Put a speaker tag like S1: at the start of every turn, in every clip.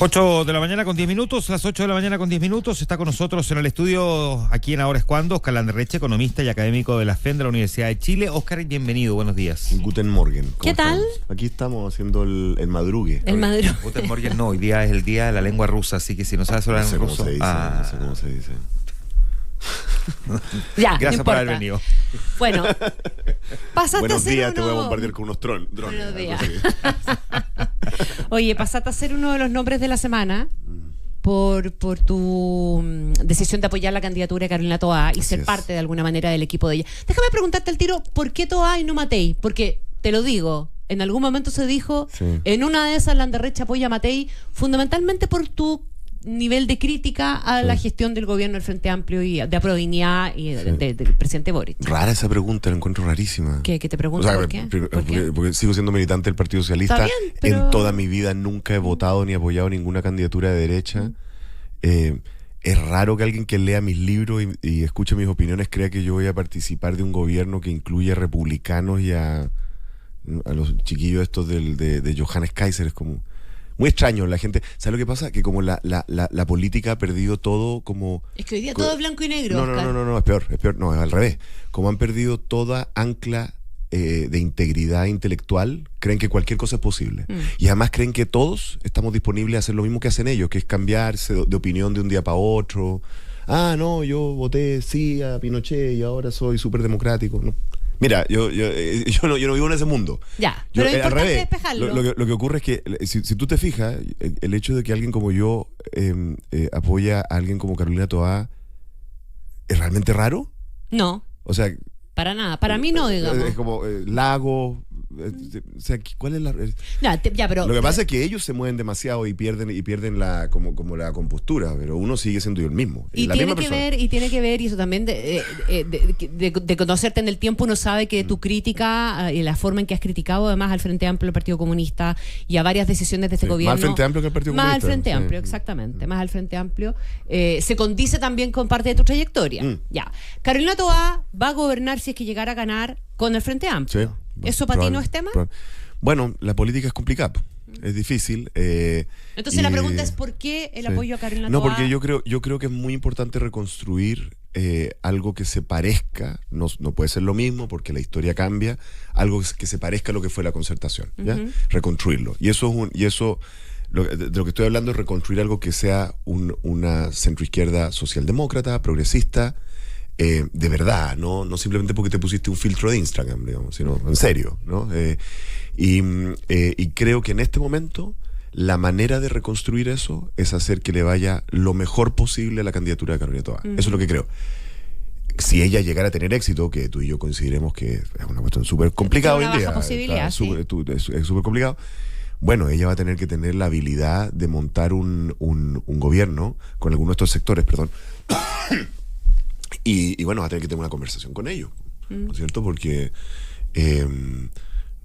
S1: 8 de la mañana con 10 minutos, las 8 de la mañana con 10 minutos, está con nosotros en el estudio, aquí en Ahora es Cuando, Óscar Landerreche, economista y académico de la FEN de la Universidad de Chile. Óscar, bienvenido, buenos días.
S2: Guten Morgen.
S3: ¿Qué tal?
S2: Aquí estamos haciendo el madrugue.
S3: El madrugue.
S1: Guten Morgen no, hoy día es el día de la lengua rusa, así que si no sabes hablar
S2: No sé
S1: en
S2: cómo
S1: ruso...
S2: se dice, no sé cómo se dice.
S3: Ya,
S1: Gracias
S3: no
S1: por
S3: importa.
S1: haber venido.
S3: Bueno, pasaste
S2: Buenos
S3: a ser
S2: días,
S3: uno...
S2: te voy a bombardear con unos drones.
S3: Buenos días.
S2: algo así.
S3: Oye, pasaste a ser uno de los nombres de la semana por tu decisión de apoyar la candidatura de Carolina Toá y
S2: Así
S3: ser
S2: es.
S3: parte de alguna manera del equipo de ella. Déjame preguntarte al tiro, ¿por qué Toá y no Matei? Porque, te lo digo, en algún momento se dijo,
S2: Sí.
S3: en una de esas Landerreche apoya a Matei, fundamentalmente por tu nivel de crítica a la gestión del gobierno del Frente Amplio y de Aproviñá y del presidente Boric.
S2: Rara esa pregunta, la encuentro rarísima.
S3: ¿Qué te pregunto
S2: O sea,
S3: por qué?
S2: porque sigo siendo militante del Partido Socialista.
S3: Está bien, pero-
S2: En toda mi vida nunca he votado ni apoyado ninguna candidatura de derecha. Es raro que alguien que lea mis libros y escuche mis opiniones crea que yo voy a participar de un gobierno que incluye a republicanos y a los chiquillos estos de Johannes Kaiser. Es como muy extraño la gente. ¿Sabes lo que pasa? Que como la política ha perdido todo como...
S3: Es que hoy día todo es blanco y negro,
S2: No,
S3: Oscar.
S2: es peor, no, es al revés. Como han perdido toda ancla de integridad intelectual, creen que cualquier cosa es posible. Y además creen que todos estamos disponibles a hacer lo mismo que hacen ellos, que es cambiarse de opinión de un día para otro. Ah, no, yo voté sí a Pinochet y ahora soy súper democrático. No. Mira, yo no vivo en ese mundo.
S3: Ya,
S2: Yo,
S3: pero es
S2: al
S3: importante
S2: revés,
S3: despejarlo.
S2: lo que ocurre es que si tú te fijas, el hecho de que alguien como yo apoya a alguien como Carolina Toá es realmente raro.
S3: No,
S2: O sea,
S3: para nada. Para mí no, digamos.
S2: es como lago. O sea, ¿cuál es la...?
S3: Ya, pero...
S2: Lo que pasa es que ellos se mueven demasiado y pierden la como la compostura, pero uno sigue siendo yo el mismo.
S3: Y
S2: la
S3: tiene
S2: misma
S3: que
S2: persona.
S3: ver, y eso también de conocerte en el tiempo, uno sabe que tu crítica y la forma en que has criticado además al Frente Amplio, al Partido Comunista y a varias decisiones de este
S2: Sí,
S3: gobierno.
S2: más al Frente Amplio que al Partido
S3: Más al
S2: Comunista.
S3: Frente
S2: Sí.
S3: Amplio, exactamente. Más al Frente Amplio. Se condice también con parte de tu trayectoria. Ya. Carolina Toá va a gobernar si es que llegara a ganar con el Frente Amplio.
S2: Sí.
S3: ¿Eso para ti no es tema?
S2: Bueno, la política es complicada. Es difícil.
S3: Entonces la pregunta es ¿por qué el apoyo a Carolina Toá?
S2: No, porque yo creo que es muy importante reconstruir algo que se parezca, no puede ser lo mismo porque la historia cambia, algo que se parezca a lo que fue la concertación, ¿ya? Reconstruirlo. Y eso de lo que estoy hablando es reconstruir algo que sea una centroizquierda socialdemócrata, progresista, de verdad, no simplemente porque te pusiste un filtro de Instagram, digamos, sino en serio, ¿no? Y creo que en este momento la manera de reconstruir eso es hacer que le vaya lo mejor posible a la candidatura de Carolina Toá. Eso es lo que creo. Si ella llegara a tener éxito, que tú y yo coincidiremos que es una cuestión súper complicada hoy
S3: Una
S2: en día.
S3: baja posibilidad, sí.
S2: Es súper complicado. Bueno, ella va a tener que tener la habilidad de montar un gobierno con algunos de estos sectores, perdón. Y bueno, va a tener que tener una conversación con ellos, ¿no es cierto? Porque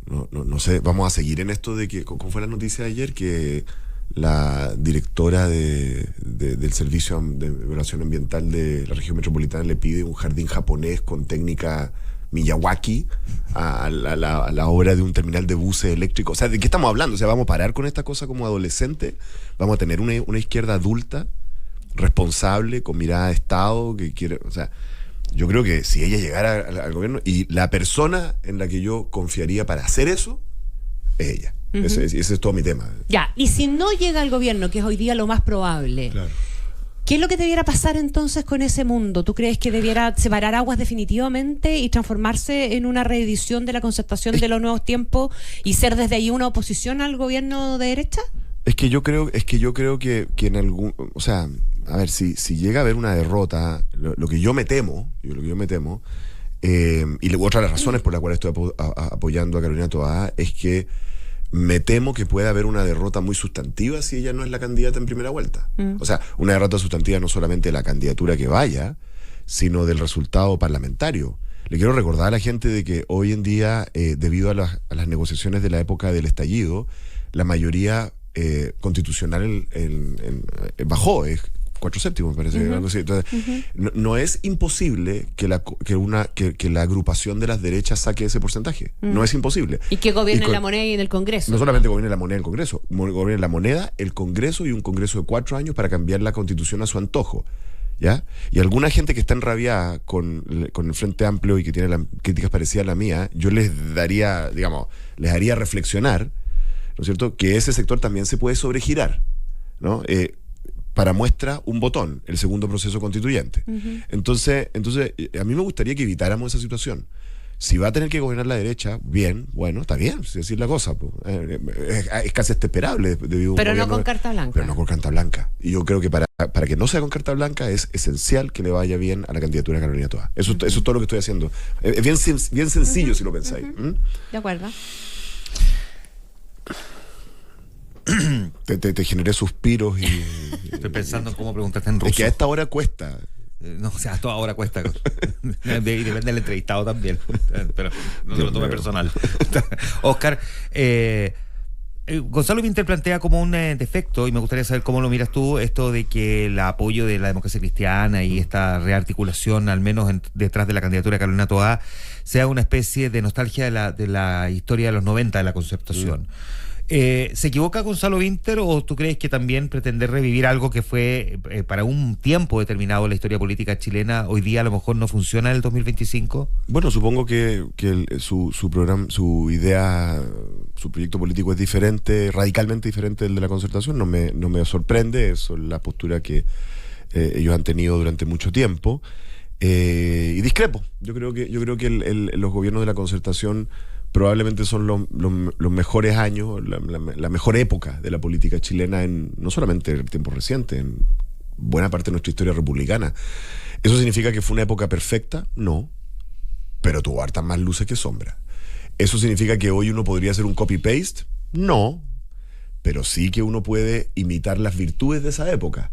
S2: no sé, vamos a seguir en esto de que, ¿cómo fue la noticia de ayer? Que la directora del Servicio de Evaluación Ambiental de la región metropolitana le pide un jardín japonés con técnica Miyawaki a la obra de un terminal de buses eléctricos. O sea, ¿de qué estamos hablando? O sea, ¿vamos a parar con esta cosa como adolescente? ¿Vamos a tener una izquierda adulta, responsable, con mirada de Estado, que quiere, o sea, yo creo que si ella llegara al gobierno, y la persona en la que yo confiaría para hacer eso es ella. Ese es todo mi tema.
S3: Ya, y si no llega al gobierno, que es hoy día lo más probable,
S2: Claro.
S3: ¿qué es lo que debiera pasar entonces con ese mundo? ¿Tú crees que debiera separar aguas definitivamente y transformarse en una reedición de la concertación de los nuevos tiempos y ser desde ahí una oposición al gobierno de derecha?
S2: Es que yo creo que en algún, o sea, a ver, si llega a haber una derrota, lo que yo me temo, y otra de las razones por las cuales estoy apoyando a Carolina Toá es que me temo que puede haber una derrota muy sustantiva si ella no es la candidata en primera vuelta. O sea, una derrota sustantiva no solamente de la candidatura que vaya, sino del resultado parlamentario. Le quiero recordar a la gente de que hoy en día, debido a las negociaciones de la época del estallido, la mayoría constitucional bajó, es 4/7, me parece. Algo así. Entonces, no es imposible que la agrupación de las derechas saque ese porcentaje. No es imposible.
S3: Y que gobierne la moneda y en el Congreso.
S2: No solamente gobierne la moneda en el Congreso, gobierne la moneda, el Congreso y un Congreso de 4 años para cambiar la Constitución a su antojo. ¿Ya? Y alguna gente que está enrabiada con el Frente Amplio y que tiene críticas parecidas a la mía, yo les haría reflexionar, ¿no es cierto?, que ese sector también se puede sobregirar, ¿no? Para muestra un botón, el segundo proceso constituyente. Entonces, a mí me gustaría que evitáramos esa situación. Si va a tener que gobernar la derecha, bien, bueno, está bien, si decir la cosa. Es casi esperable.
S3: Pero no con carta blanca.
S2: Pero no con carta blanca. Y yo creo que para que no sea con carta blanca es esencial que le vaya bien a la candidatura de Carolina Toa. Eso es todo lo que estoy haciendo. Es bien sencillo si lo pensáis.
S3: De acuerdo.
S2: Te generé suspiros y...
S1: Estoy pensando en cómo preguntarte en ruso.
S2: Es que a esta hora cuesta.
S1: No, o sea, a toda hora cuesta. Depende del entrevistado también. Pero no se lo tome personal. Oscar, Gonzalo Vinter plantea como un defecto, y me gustaría saber cómo lo miras tú, esto de que el apoyo de la democracia cristiana y esta rearticulación, al menos detrás de la candidatura de Carolina Toa, sea una especie de nostalgia de la historia de los 90 de la Concertación. ¿Se equivoca Gonzalo Vinter o tú crees que también pretender revivir algo que fue para un tiempo determinado en la historia política chilena, hoy día a lo mejor no funciona en el 2025?
S2: Bueno, supongo que su programa, su idea, su proyecto político es diferente, radicalmente diferente del de la Concertación. No me sorprende, eso es la postura que ellos han tenido durante mucho tiempo. Y discrepo. Yo creo que los gobiernos de la Concertación probablemente son los mejores años, la mejor época de la política chilena, no solamente en el tiempo reciente, en buena parte de nuestra historia republicana. ¿Eso significa que fue una época perfecta? No, pero tuvo hartas más luces que sombras. ¿Eso significa que hoy uno podría hacer un copy-paste? No, pero sí que uno puede imitar las virtudes de esa época.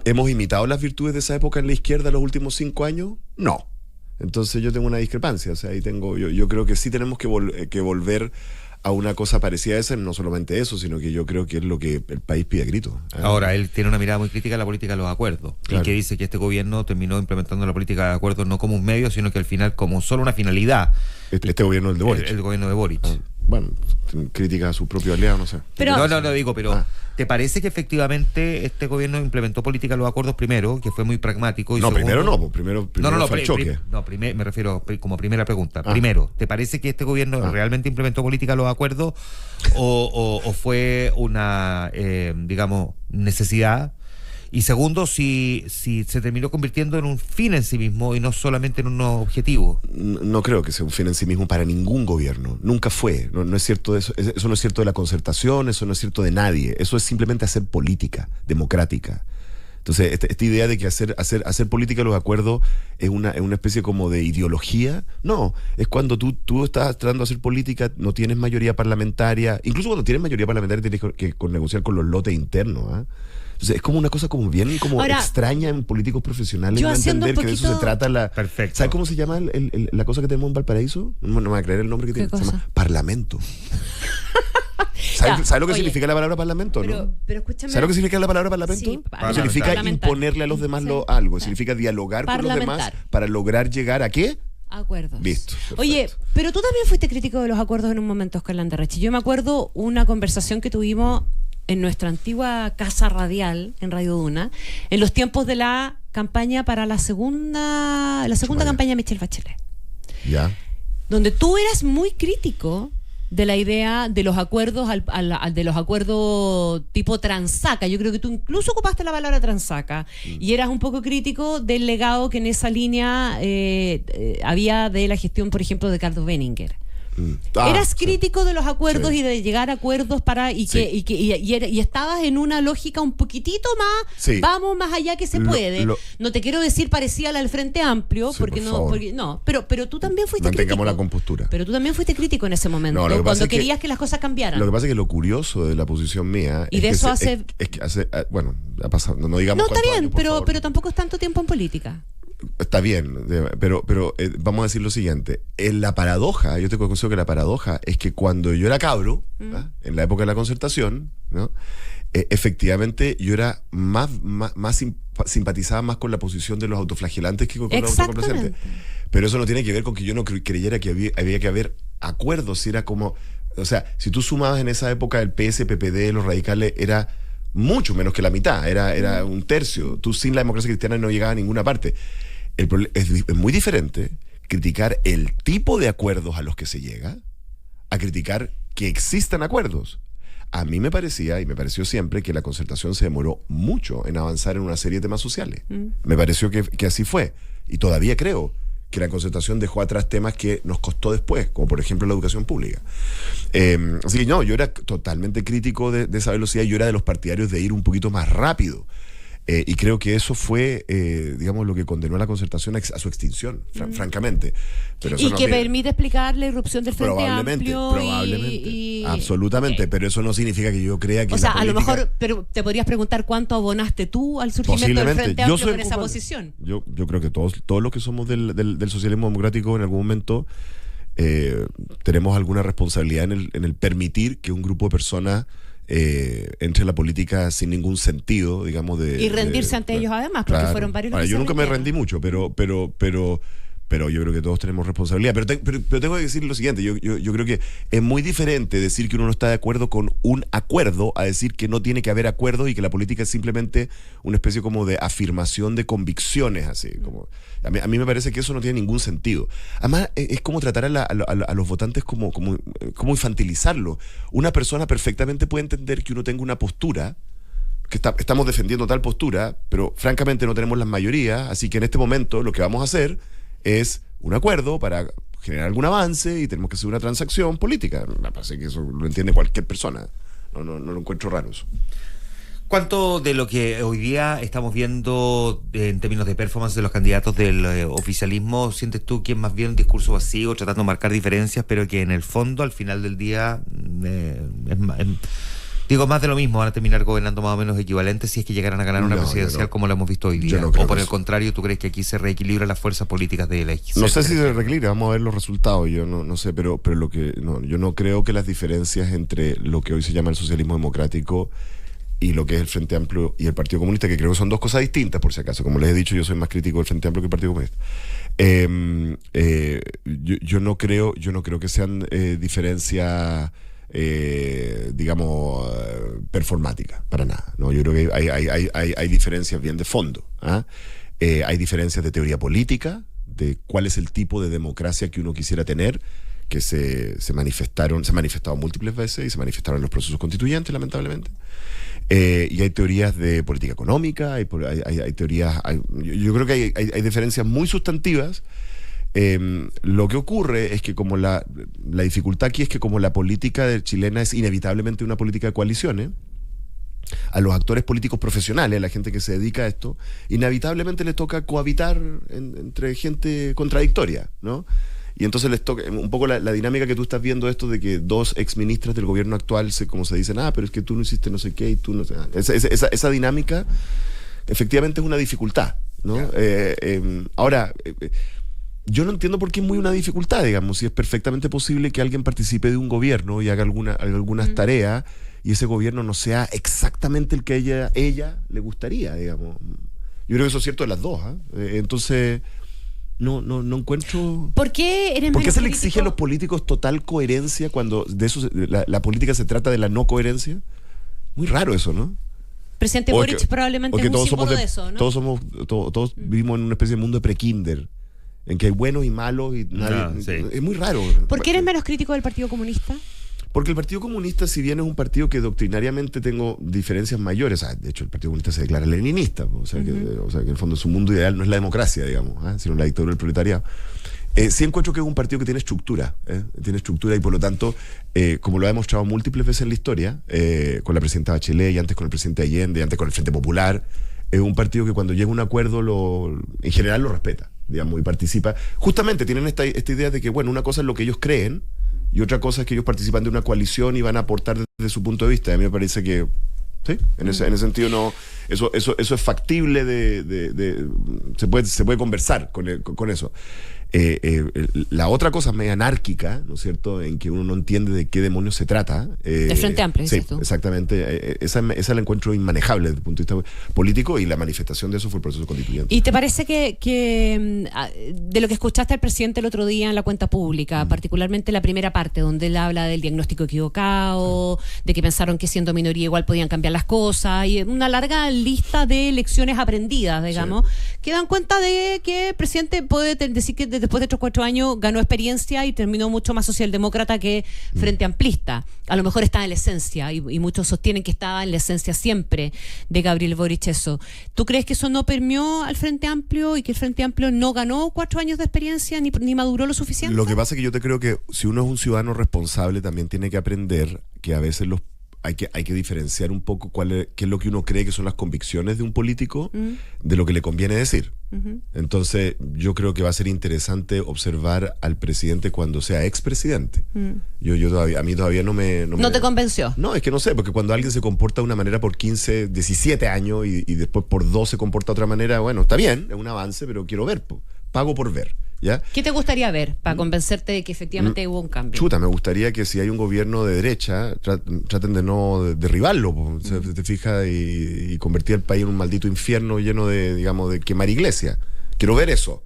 S2: ¿Hemos imitado las virtudes de esa época en la izquierda los últimos 5 años? No. Entonces yo tengo una discrepancia, o sea, ahí yo creo que sí tenemos que volver a una cosa parecida a esa, no solamente eso, sino que yo creo que es lo que el país pide a gritos.
S1: Ahora, él tiene una mirada muy crítica a la política de los acuerdos, claro, y que dice que este gobierno terminó implementando la política de acuerdos no como un medio, sino que al final como solo una finalidad.
S2: Este gobierno es el de Boric.
S1: El gobierno de Boric.
S2: Bueno, crítica a su propio aliado, no sé.
S1: Pero, no, ¿te parece que efectivamente este gobierno implementó política de los acuerdos primero, que fue muy pragmático? Y
S2: no,
S1: segundo,
S2: primero fue el choque.
S1: Me refiero como primera pregunta. Primero, ¿te parece que este gobierno realmente implementó política de los acuerdos o fue una, digamos, necesidad? Y segundo, si se terminó convirtiendo en un fin en sí mismo y no solamente en un objetivo.
S2: No creo que sea un fin en sí mismo para ningún gobierno. Nunca fue. No es cierto eso. Eso no es cierto de la Concertación, eso no es cierto de nadie. Eso es simplemente hacer política democrática. Entonces, esta idea de que hacer política de los acuerdos es una especie como de ideología. No, es cuando tú estás tratando de hacer política, no tienes mayoría parlamentaria. Incluso cuando tienes mayoría parlamentaria tienes que negociar con los lotes internos, ¿ah? Entonces, es como una cosa como bien
S3: Ahora,
S2: extraña en políticos profesionales,
S3: yo
S2: no entender
S3: poquito...
S2: que de eso se trata
S1: Perfecto.
S2: ¿Sabes cómo se llama la cosa que tenemos en Valparaíso? No me voy a creer el nombre que tiene. Se llama Parlamento. ¿Sabes lo que significa la palabra parlamento? ¿No?
S3: Pero escúchame.
S2: ¿Sabes lo que significa la palabra parlamento?
S3: Sí,
S2: significa imponerle a los demás algo. Significa dialogar con los demás para lograr llegar a ¿qué?
S3: Acuerdos.
S2: Listo. Perfecto.
S3: Oye, pero tú también fuiste crítico de los acuerdos en un momento, Oscar Landerreche. Yo me acuerdo una conversación que tuvimos en nuestra antigua casa radial en Radio Duna, en los tiempos de la campaña para la segunda campaña de Michelle Bachelet.
S2: Ya.
S3: Donde tú eras muy crítico de la idea de los acuerdos de los acuerdos tipo transaca. Yo creo que tú incluso ocupaste la palabra transaca y eras un poco crítico del legado que en esa línea había de la gestión, por ejemplo, de Carlos Benninger. Eras crítico de los acuerdos y de llegar a acuerdos y estabas en una lógica un poquitito más, vamos más allá que se puede. No te quiero decir parecida a la del Frente Amplio, pero tú también fuiste crítico.
S2: Mantengamos la compostura.
S3: Pero tú también fuiste crítico en ese momento, cuando querías que las cosas cambiaran.
S2: Lo que pasa es que lo curioso de la posición mía
S3: y de eso hace
S2: bueno, ha pasado, no digamos.
S3: No, está bien,
S2: años,
S3: pero tampoco es tanto tiempo en política.
S2: Está bien, pero vamos a decir lo siguiente. La paradoja, yo te considero que la paradoja es que cuando yo era cabro, en la época de la Concertación, ¿no? efectivamente yo era simpatizaba más con la posición de los autoflagelantes que con los autocomplacientes. Pero eso no tiene que ver con que yo no creyera que había que haber acuerdos. Si era como, o sea, si tú sumabas en esa época el PS, PPD, los radicales, era mucho menos que la mitad, era un tercio. Tú sin la democracia cristiana no llegabas a ninguna parte. Es muy diferente criticar el tipo de acuerdos a los que se llega a criticar que existan acuerdos. A mí me parecía, y me pareció siempre, que la concertación se demoró mucho en avanzar en una serie de temas sociales. Me pareció que así fue. Y todavía creo que la concertación dejó atrás temas que nos costó después, como por ejemplo la educación pública. Así que no, yo era totalmente crítico de esa velocidad. Yo era de los partidarios de ir un poquito más rápido. Y creo que eso fue, digamos, lo que condenó a la concertación a su extinción, francamente. Pero eso
S3: y que permite explicar la irrupción del Frente Amplio.
S2: Probablemente, absolutamente. Okay. Pero eso no significa que yo crea que.
S3: O sea, a lo mejor, pero te podrías preguntar cuánto abonaste tú al surgimiento del Frente Amplio con esa posición.
S2: Yo creo que todos los que somos del socialismo democrático en algún momento tenemos alguna responsabilidad en el permitir que un grupo de personas entre la política sin ningún sentido, digamos,
S3: y rendirse ante ellos además, porque fueron varios los que
S2: yo nunca me rendí mucho, pero yo creo que todos tenemos responsabilidad. Pero tengo que decir lo siguiente, yo creo que es muy diferente decir que uno no está de acuerdo con un acuerdo a decir que no tiene que haber acuerdo y que la política es simplemente una especie como de afirmación de convicciones, así como a mí me parece que eso no tiene ningún sentido. Además, es como tratar a los votantes como infantilizarlo. Una persona perfectamente puede entender que uno tenga una postura, que estamos defendiendo tal postura, pero francamente no tenemos las mayorías, así que en este momento lo que vamos a hacer es un acuerdo para generar algún avance y tenemos que hacer una transacción política. Me parece que eso lo entiende cualquier persona. No lo encuentro raro eso.
S1: ¿Cuánto de lo que hoy día estamos viendo en términos de performance de los candidatos del oficialismo sientes tú que es más bien un discurso vacío, tratando de marcar diferencias, pero que en el fondo, al final del día, digo, más de lo mismo, van a terminar gobernando más o menos equivalentes si es que llegaran a ganar una presidencial como la hemos visto hoy día? O por el contrario, ¿tú crees que aquí se reequilibran las fuerzas políticas de la izquierda?
S2: No sé si se reequilibra, vamos a ver los resultados. Yo no sé, pero yo no creo que las diferencias entre lo que hoy se llama el socialismo democrático y lo que es el Frente Amplio y el Partido Comunista, que creo que son dos cosas distintas, por si acaso. Como les he dicho, yo soy más crítico del Frente Amplio que el Partido Comunista. Yo no creo que sean diferencias digamos performática, para nada, ¿no? Yo creo que hay diferencias bien de fondo, hay diferencias de teoría política, de cuál es el tipo de democracia que uno quisiera tener, que se manifestaron múltiples veces y se manifestaron en los procesos constituyentes, lamentablemente. Y hay teorías de política económica, hay teorías, yo creo que hay diferencias muy sustantivas. Lo que ocurre es que como la dificultad aquí es que como la política chilena es inevitablemente una política de coaliciones, a los actores políticos profesionales, a la gente que se dedica a esto, inevitablemente les toca cohabitar entre gente contradictoria, ¿no? Y entonces les toca un poco la dinámica que tú estás viendo, esto de que dos exministras del gobierno actual como se dicen, pero es que tú no hiciste no sé qué y tú no sé. Esa dinámica efectivamente es una dificultad, ¿no? Ahora, yo no entiendo por qué es muy una dificultad, digamos, si es perfectamente posible que alguien participe de un gobierno y haga algunas tareas y ese gobierno no sea exactamente el que ella le gustaría, digamos. Yo creo que eso es cierto de las dos, entonces no encuentro.
S3: ¿Por qué eres
S2: ¿Por qué
S3: menos
S2: se le
S3: crítico?
S2: exige a los políticos total coherencia cuando de eso la política se trata de la no coherencia? Muy raro eso, ¿no?
S3: Presidente Boric probablemente es un símbolo de eso, ¿no?
S2: Todos vivimos en una especie de mundo de prekinder, en que hay buenos y malos y nadie.
S1: Sí.
S2: Es muy raro.
S3: ¿Por qué eres menos crítico del Partido Comunista?
S2: Porque el Partido Comunista, si bien es un partido que doctrinariamente tengo diferencias mayores, de hecho el Partido Comunista se declara leninista, o sea, que en el fondo su mundo ideal no es la democracia, digamos, sino la dictadura del proletariado. Sí encuentro que es un partido que tiene estructura, y por lo tanto, como lo ha demostrado múltiples veces en la historia, con la presidenta Bachelet y antes con el presidente Allende y antes con el Frente Popular, es un partido que cuando llega a un acuerdo en general lo respeta, digamos, y participa. Justamente tienen esta idea de que, bueno, una cosa es lo que ellos creen y otra cosa es que ellos participan de una coalición y van a aportar desde su punto de vista. A mí me parece que sí, en ese sentido no, eso es factible se puede conversar con eso. La otra cosa medio anárquica, ¿no es cierto?, en que uno no entiende de qué demonios se trata.
S3: De Frente Amplio,
S2: sí,
S3: dices tú.
S2: Exactamente. Esa la encuentro inmanejable desde el punto de vista político, y la manifestación de eso fue el proceso constituyente.
S3: ¿Y te parece que de lo que escuchaste al presidente el otro día en la cuenta pública, particularmente la primera parte, donde él habla del diagnóstico equivocado, de que pensaron que siendo minoría igual podían cambiar las cosas, y una larga lista de lecciones aprendidas, digamos, que dan cuenta de que el presidente puede decir que después de estos 4 años ganó experiencia y terminó mucho más socialdemócrata que frente amplista? A lo mejor está en la esencia, y muchos sostienen que estaba en la esencia siempre de Gabriel Boric eso. ¿Tú crees que eso no permeó al Frente Amplio y que el Frente Amplio no ganó 4 años de experiencia ni maduró lo suficiente?
S2: Lo que pasa es que yo te creo que si uno es un ciudadano responsable, también tiene que aprender que a veces hay que diferenciar un poco qué es lo que uno cree que son las convicciones de un político de lo que le conviene decir. Entonces, yo creo que va a ser interesante observar al presidente cuando sea expresidente. A mí todavía no
S3: te convenció.
S2: No, es que no sé, porque cuando alguien se comporta de una manera por 15, 17 años y después por 2 se comporta de otra manera, bueno, está bien, es un avance, pero quiero ver, pago por ver. ¿Ya?
S3: ¿Qué te gustaría ver para convencerte de que efectivamente hubo un cambio?
S2: Chuta, me gustaría que si hay un gobierno de derecha, traten de no derribarlo, te fijas, y convertir el país en un maldito infierno lleno de, digamos, de quemar iglesias. Quiero ver eso.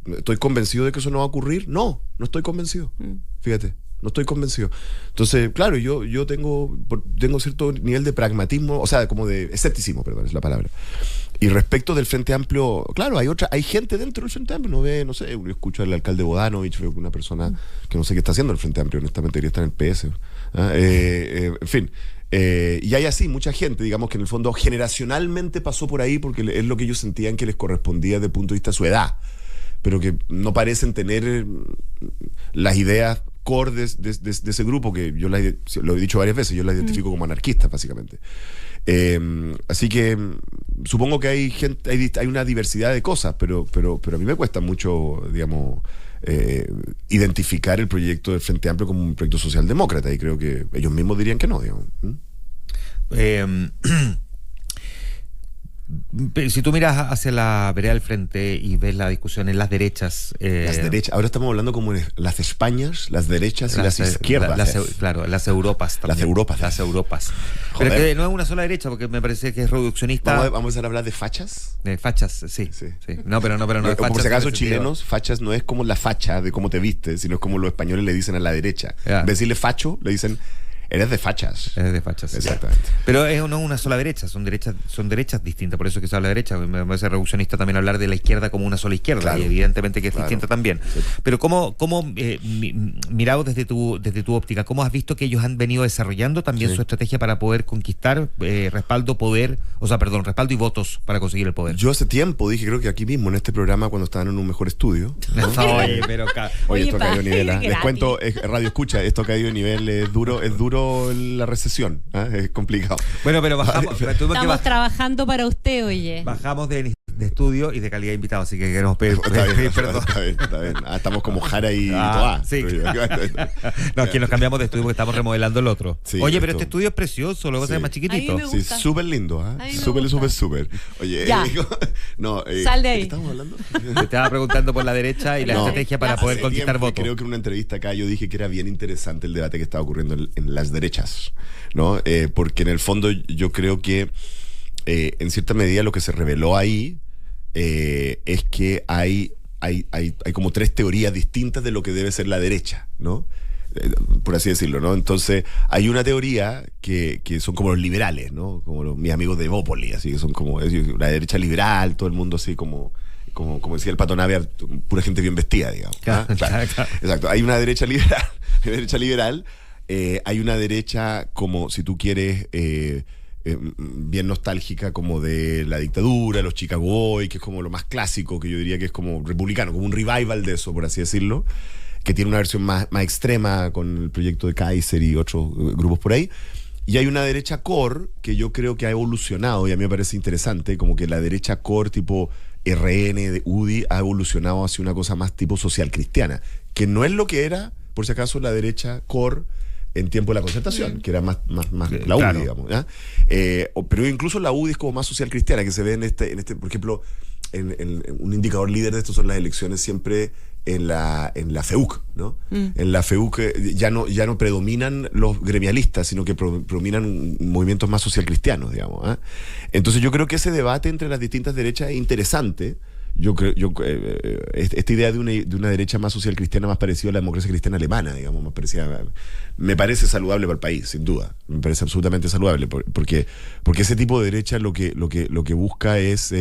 S2: ¿Estoy convencido de que eso no va a ocurrir? No estoy convencido. Fíjate, no estoy convencido. Entonces, claro, yo tengo cierto nivel de pragmatismo, o sea, como de escepticismo, perdón, es la palabra. Y respecto del Frente Amplio, claro, hay gente dentro del Frente Amplio, no sé, yo escucho al alcalde Bodanovich, veo que una persona que no sé qué está haciendo el Frente Amplio, honestamente debería estar en el PS. En fin, y hay así mucha gente, digamos, que en el fondo generacionalmente pasó por ahí porque es lo que ellos sentían que les correspondía desde el punto de vista de su edad, pero que no parecen tener las ideas core de ese grupo, que yo lo he dicho varias veces, yo la identifico como anarquistas, básicamente. Así que supongo que hay una diversidad de cosas, pero a mí me cuesta mucho, digamos, identificar el proyecto del Frente Amplio como un proyecto socialdemócrata, y creo que ellos mismos dirían que no, digamos.
S1: Si tú miras hacia la vereda del frente y ves la discusión en las derechas...
S2: las derechas, ahora estamos hablando como en las Españas, las derechas y las izquierdas.
S1: Claro, las Europas también. Las Europas.
S2: Joder.
S1: Pero que no es una sola derecha, porque me parece que es reduccionista.
S2: ¿Vamos a empezar a hablar de fachas?
S1: De fachas, sí. No, pero no de fachas.
S2: Por si acaso, chilenos, fachas no es como la facha de cómo te vistes, sino es como los españoles le dicen a la derecha. En vez de decirle facho, le dicen... Eres de fachas.
S1: Eres de fachas.
S2: Exactamente.
S1: Pero no es una sola derecha, son derechas distintas, por eso que se habla de derecha. Me parece reduccionista también hablar de la izquierda como una sola izquierda, claro, y evidentemente que es distinta también. Sí. Pero ¿cómo mirado desde tu óptica, cómo has visto que ellos han venido desarrollando también su estrategia para poder conquistar respaldo y votos para conseguir el poder?
S2: Yo hace tiempo dije, creo que aquí mismo en este programa, cuando estaban en un mejor estudio, ¿no? Oye, esto ha caído de nivel. Les cuento, Radio Escucha, esto ha caído de nivel, es duro la recesión, es complicado.
S1: Bueno, pero bajamos.
S3: Estamos trabajando para usted, oye.
S1: Bajamos de estudio y de calidad de invitado, así que queremos pedir perdón.
S2: Está bien. Estamos como Jara y Toá.
S1: Sí. No, es que nos cambiamos de estudio porque estamos remodelando el otro. Sí, oye, pero este estudio es precioso, lo vas a hacer más chiquitito.
S2: Sí, súper lindo, súper. Oye,
S3: sal de ahí.
S2: ¿De qué estamos hablando?
S1: Te estaba preguntando por la derecha y la estrategia para poder conquistar votos.
S2: Creo que en una entrevista acá yo dije que era bien interesante el debate que estaba ocurriendo en las derechas, ¿no? Porque en el fondo yo creo que en cierta medida lo que se reveló ahí es que hay como 3 teorías distintas de lo que debe ser la derecha, ¿no? Por así decirlo, ¿no? Entonces, hay una teoría que son como los liberales, ¿no? Como mis amigos de Evópolis, así que son como la derecha liberal, todo el mundo así como decía el Pato Navia, pura gente bien vestida, digamos. Claro. Exacto. Hay una derecha liberal, hay una derecha como, si tú quieres, bien nostálgica, como de la dictadura, los Chicago Boys, que es como lo más clásico, que yo diría que es como republicano, como un revival de eso, por así decirlo, que tiene una versión más extrema con el proyecto de Kaiser y otros grupos por ahí. Y hay una derecha core que yo creo que ha evolucionado, y a mí me parece interesante, como que la derecha core tipo RN de UDI ha evolucionado hacia una cosa más tipo social cristiana, que no es lo que era, por si acaso, la derecha core en tiempo de la Concertación, que era más la UDI, claro, digamos, ¿ya? Pero incluso la UDI es como más social cristiana, que se ve en este, por ejemplo, un indicador líder de esto son las elecciones siempre en la FEUC, ¿no? En la FEUC ya no predominan los gremialistas, sino que predominan movimientos más socialcristianos, digamos. ¿Eh? Entonces yo creo que ese debate entre las distintas derechas es interesante. Esta idea de una derecha más social cristiana, más parecida a la democracia cristiana alemana, digamos, más parecida, me parece saludable para el país, sin duda. Me parece absolutamente saludable, porque ese tipo de derecha lo que busca es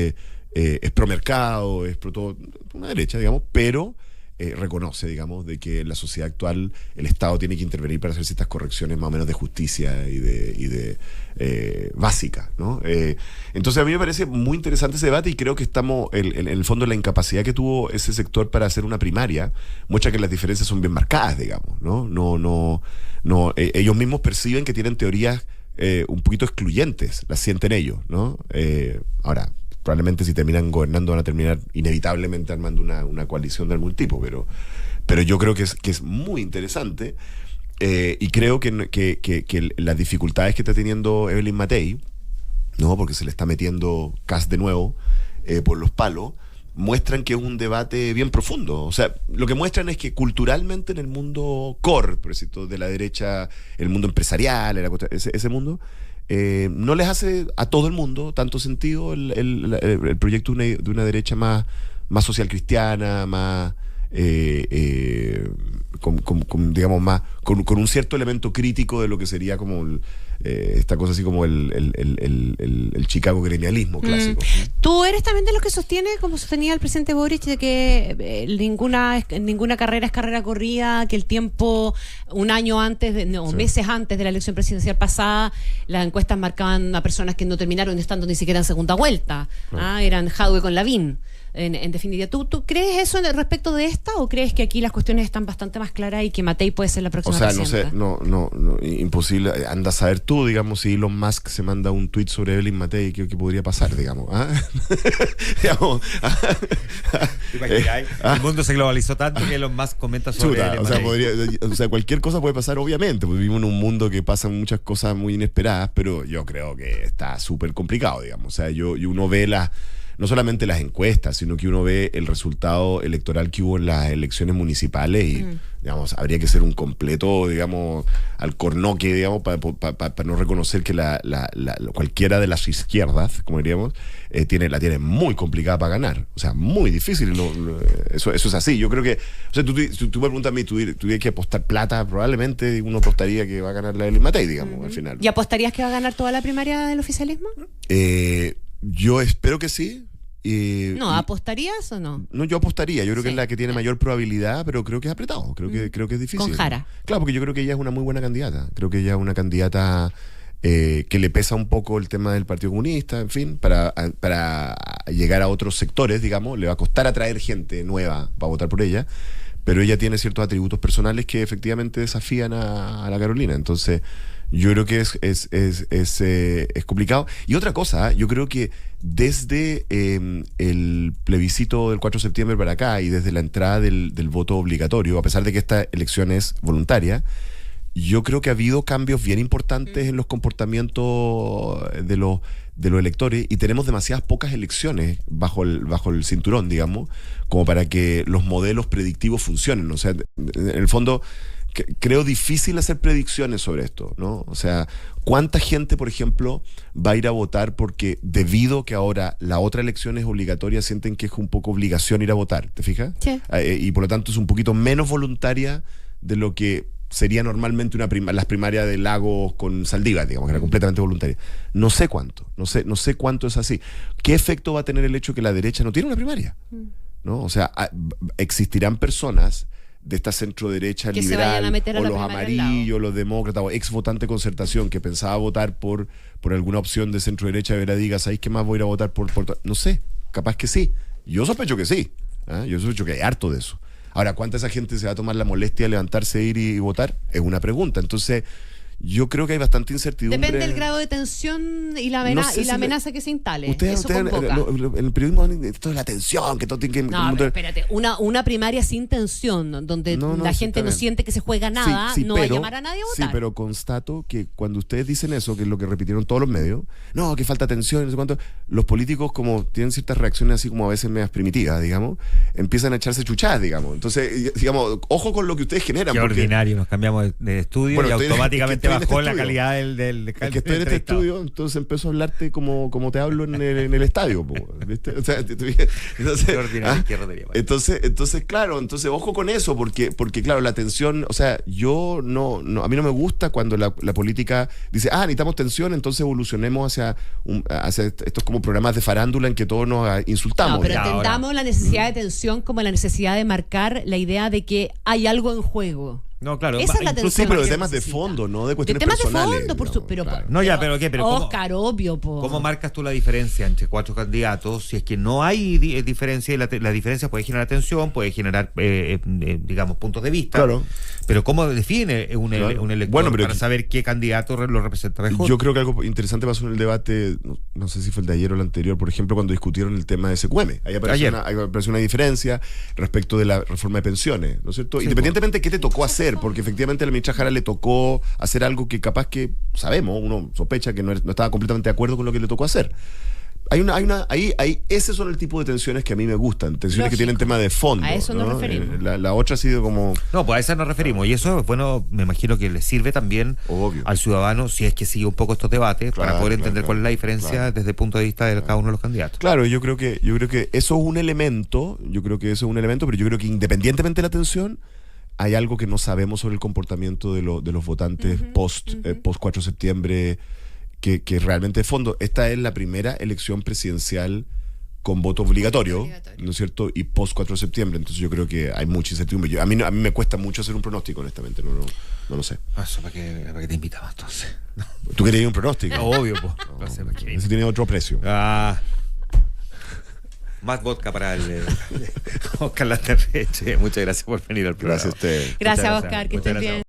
S2: promercado, es pro todo, una derecha, digamos, pero reconoce, digamos, de que en la sociedad actual el Estado tiene que intervenir para hacer ciertas correcciones más o menos de justicia y de básica, ¿no? Entonces a mí me parece muy interesante ese debate y creo que estamos, en el fondo, la incapacidad que tuvo ese sector para hacer una primaria muestra que las diferencias son bien marcadas, digamos, ¿no? Ellos mismos perciben que tienen teorías un poquito excluyentes, las sienten ellos, ¿no? Ahora, probablemente si terminan gobernando van a terminar inevitablemente armando una coalición de algún tipo, pero yo creo que es muy interesante y creo que las dificultades que está teniendo Evelyn Matei, ¿no? Porque se le está metiendo Kast de nuevo por los palos, muestran que es un debate bien profundo. O sea, lo que muestran es que culturalmente en el mundo core, por decirlo, de la derecha, el mundo empresarial, ese mundo, no les hace a todo el mundo tanto sentido el proyecto de una derecha más social cristiana, más digamos más con un cierto elemento crítico de lo que sería como esta cosa así como el Chicago gremialismo clásico.
S3: ¿Tú eres también de los que sostiene, como sostenía el presidente Boric, de que ninguna carrera es carrera corrida, que el tiempo, un año antes, meses antes de la elección presidencial pasada, las encuestas marcaban a personas que no terminaron estando ni siquiera en segunda vuelta? Eran Jadwe con Lavín. En definitiva, ¿tú crees eso respecto de esta o crees que aquí las cuestiones están bastante más claras y que Matei puede ser la próxima presidenta?
S2: No sé, imposible. Anda a saber tú, digamos, si Elon Musk se manda un tweet sobre Evelyn Matei, ¿qué podría pasar, digamos? Digamos,
S1: el mundo se globalizó tanto que Elon Musk comenta sobre Evelyn Matei.
S2: O sea, cualquier cosa puede pasar, obviamente. Vivimos en un mundo que pasan muchas cosas muy inesperadas, pero yo creo que está súper complicado, digamos. O sea, uno ve no solamente las encuestas, sino que uno ve el resultado electoral que hubo en las elecciones municipales y, digamos, habría que ser un completo, digamos, alcornoque, digamos, para no reconocer que cualquiera de las izquierdas, como diríamos, la tiene muy complicada para ganar. O sea, muy difícil. Eso es así. Yo creo que, o sea, tú me preguntas a mí, tuvieras que apostar plata, probablemente uno apostaría que va a ganar la Evelyn Matei, digamos, al final.
S3: ¿Y apostarías que va a ganar toda la primaria del oficialismo?
S2: Yo espero que sí.
S3: ¿Apostarías o no?
S2: No, yo apostaría. Yo creo que es la que tiene mayor probabilidad, pero creo que es apretado. Creo que es difícil.
S3: Con Jara.
S2: Claro, porque yo creo que ella es una muy buena candidata. Creo que ella es una candidata que le pesa un poco el tema del Partido Comunista, en fin, para llegar a otros sectores, digamos. Le va a costar atraer gente nueva para votar por ella, pero ella tiene ciertos atributos personales que efectivamente desafían a la Carolina. Entonces, yo creo que es complicado. Y otra cosa, yo creo que desde el plebiscito del 4 de septiembre para acá y desde la entrada del voto obligatorio, a pesar de que esta elección es voluntaria, yo creo que ha habido cambios bien importantes en los comportamientos de los electores y tenemos demasiadas pocas elecciones bajo el cinturón, digamos, como para que los modelos predictivos funcionen. O sea, en el fondo, creo difícil hacer predicciones sobre esto, ¿no? O sea, ¿cuánta gente, por ejemplo, va a ir a votar porque debido que ahora la otra elección es obligatoria, sienten que es un poco obligación ir a votar? ¿Te fijas?
S3: Sí.
S2: Y por lo tanto es un poquito menos voluntaria de lo que sería normalmente las primarias de Lagos con Saldívar, digamos, que era completamente voluntaria. No sé cuánto es así. ¿Qué efecto va a tener el hecho que la derecha no tiene una primaria? ¿No? O sea, existirán personas de esta centro derecha
S3: que
S2: liberal,
S3: o
S2: los amarillos, los demócratas, o ex votante concertación que pensaba votar por alguna opción de centro derecha, verá, diga, ¿sabéis qué más voy a ir a votar por? No sé, capaz que sí. Yo sospecho que sí. Yo sospecho que hay harto de eso. Ahora, ¿cuánta esa gente se va a tomar la molestia de levantarse, ir y votar? Es una pregunta. Entonces, yo creo que hay bastante incertidumbre.
S3: Depende del grado de tensión y la amenaza que se instale.
S2: Ustedes en el periodismo, esto es la tensión, que todo tiene que...
S3: No, pero espérate, una primaria sin tensión, donde la gente no siente que se juega nada, no va a llamar a nadie a votar.
S2: Sí, pero constato que cuando ustedes dicen eso, que es lo que repitieron todos los medios, no, que falta tensión, no sé cuánto, los políticos, como tienen ciertas reacciones así como a veces medias primitivas, digamos, empiezan a echarse chuchadas, digamos. Entonces, digamos, ojo con lo que ustedes generan.
S1: Qué ordinario, nos cambiamos de estudio y automáticamente bajó la calidad del
S2: es que estoy en este estudio, entonces empiezo a hablarte como te hablo en el estadio, ¿viste? O sea, entonces, claro, ojo con eso, porque claro, la tensión, o sea, yo no, a mí no me gusta cuando la política dice, necesitamos tensión, entonces evolucionemos hacia estos como programas de farándula en que todos nos insultamos.
S3: No, pero entendamos la necesidad de tensión como la necesidad de marcar la idea de que hay algo en juego.
S1: No, claro.
S3: Esa es la tensión.
S2: Sí, pero de temas de fondo, no de cuestiones personales.
S3: De temas de fondo,
S2: claro.
S1: No, ya, pero ¿qué? Pero
S3: Oscar, obvio,
S1: ¿cómo marcas tú la diferencia entre 4 candidatos? Si es que no hay diferencia, y la diferencia puede generar tensión, puede generar, digamos, puntos de vista.
S2: Claro.
S1: Pero ¿cómo define un elector para saber qué candidato lo representa mejor?
S2: Yo creo que algo interesante pasó en el debate, no sé si fue el de ayer o el anterior, por ejemplo, cuando discutieron el tema de SQM. Ahí apareció una diferencia respecto de la reforma de pensiones, ¿no es cierto? Sí, independientemente de qué te tocó hacer, porque efectivamente a la ministra Jara le tocó hacer algo que capaz que sabemos, uno sospecha que no estaba completamente de acuerdo con lo que le tocó hacer. Ese son el tipo de tensiones que a mí me gustan, tensiones que tienen tema de fondo.
S3: A eso nos referimos.
S2: La otra ha sido como...
S1: No, pues a esa nos referimos. Y eso, bueno, me imagino que le sirve también al ciudadano, si es que sigue un poco estos debates, para poder entender cuál es la diferencia desde el punto de vista de cada uno de los candidatos.
S2: Claro, yo creo que eso es un elemento, pero yo creo que independientemente de la tensión, hay algo que no sabemos sobre el comportamiento de los votantes post 4 de septiembre, que realmente de fondo, esta es la primera elección presidencial con voto obligatorio, ¿no es cierto? Y post 4 de septiembre, entonces yo creo que hay mucha incertidumbre. A mí me cuesta mucho hacer un pronóstico, honestamente, no lo sé.
S1: Eso para que te invitamos entonces.
S2: No. ¿Tú querías un pronóstico?
S1: Obvio, pues. No sé para qué.
S2: Ese tiene otro precio.
S1: Más vodka para el Oscar Landerreche. Muchas gracias por venir al programa.
S2: Gracias a usted.
S3: Gracias, Oscar, que estés bien.